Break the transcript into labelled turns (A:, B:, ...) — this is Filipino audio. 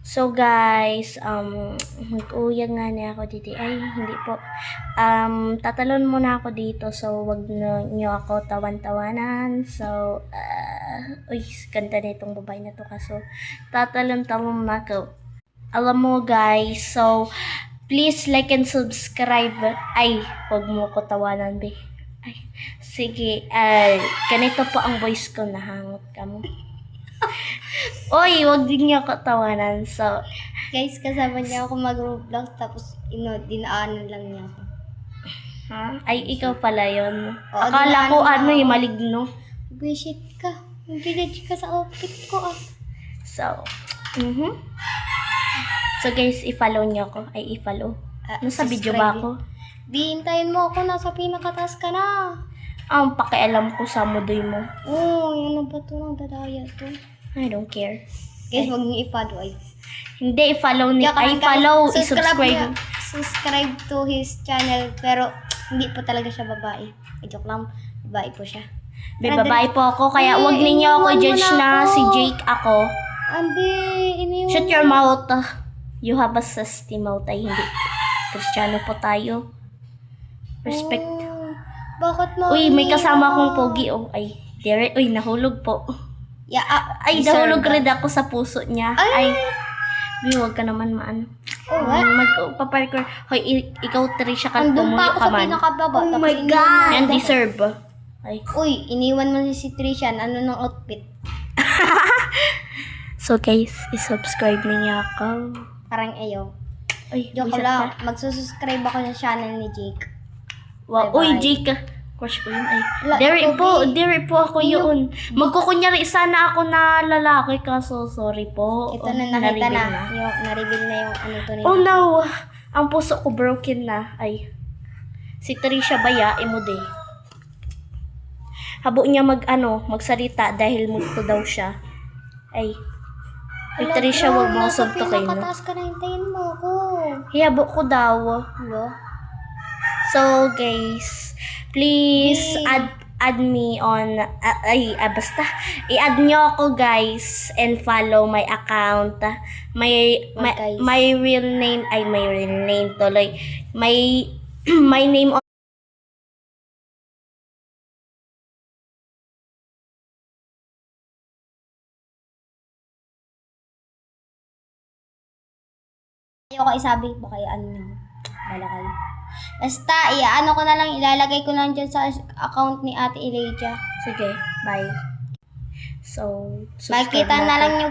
A: So guys, mag-uyag nga niya ako dito. Ay, hindi po. Tatalon muna ako dito. So, wag nyo ako tawan-tawanan. So, uy, ganda na itong babae na to. Kaso, tatalon-talon na ako. Alam mo guys, so, please like and subscribe. Ay, wag mo ko tawanan, be. Ay, sige, ganito po ang voice ko. Nahangot ka mo. Oy, wag din niyo ako tawanan. So,
B: Guys, kasama niya ako mag-Roblox tapos dinaanan lang niya ako.
A: ha? Ay, ikaw pala yun.
B: Oo,
A: Akala ko
B: dinaanan ako.
A: maligno.
B: Bullshit ka. Village ka sa outfit ko ah.
A: So, So guys, i-follow niyo ako. Ay, i-follow. Nasa video ba
B: Subscribe.
A: ako?
B: Di, hintayin mo ako. Nasa pinakataas ka na.
A: Ang pakialam ko sa mudoy mo.
B: Oo, yan ang bato ng dadaya to.
A: I don't care.
B: Guys, wag niyo i-follow ay.
A: Hindi, i-follow ni.
B: Kaya
A: Ay,
B: guys,
A: follow,
B: subscribe
A: i-subscribe.
B: niya. Subscribe to his channel. Pero, hindi po talaga siya babae. Ay, joke lang. Babae po siya.
A: May babae po ako, kaya
B: Ay,
A: wag ninyo ako
B: iniwan mo
A: judge
B: na
A: na
B: ako.
A: si Jake ako.
B: Andi, iniwan.
A: Shut your mouth. You have a sasti mouth. Ay, hindi. Kristiyano po tayo. Respect.
B: Oh, bakit mo
A: Uy, may kasama akong
B: iniwan?
A: pogi. Oh, ay, dire. Uy, nahulog po.
B: Yeah,
A: Ay,
B: deserve
A: nahulog
B: that.
A: rin ako sa puso niya.
B: Ay!
A: Bi, huwag ka naman maano.
B: Oh, what?
A: Magpaparkour. Hoy, ikaw Trisha ka,
B: Andun
A: tumuyo
B: pa ako
A: ka
B: sa
A: man.
B: pinakababa.
A: Oh
B: tapos
A: my
B: iniwan
A: God!
B: mo.
A: Yan deserve. Ay.
B: Uy, iniwan mo si Trisha. Ano ng outfit?
A: So guys, i-subscribe niyo ako.
B: Parang ayaw.
A: Ay,
B: Joke
A: wisat
B: lang.
A: ka.
B: Magsusubscribe ako sa channel ni Jake.
A: Wow.
B: Bye-bye.
A: Uy, Jake. Crush ko yun. Ay.
B: Wala,
A: Dere po ako yun. Magkukunyari sana ako na lalaki kaso sorry po.
B: Ito na
A: Oh,
B: nakita
A: na-reveal
B: na. Yung na-reveal na yung ano to nila.
A: Oh no! Ang puso ko broken na. Ay. Si Trisha Baya, imude. Habo niya magsalita dahil multo daw siya. Ay. Ay, Trisha, wag mo
B: Nasa
A: suntukin, no?
B: pinakataas ka na, hintayin mo ako.
A: Hiyabo ko daw.
B: Hello?
A: So, guys, please
B: Hey.
A: add me on, basta, i-add nyo ako, guys, and follow my account.
B: Guys.
A: My real name, my real name tuloy. My name on
B: Ayaw ko isabi, baka ano nyo. Bala kayo. Basta, iaano ko na lang, ilalagay ko lang dyan sa account ni Ate Elijah.
A: sige, bye. So,
B: Makikita na lang yung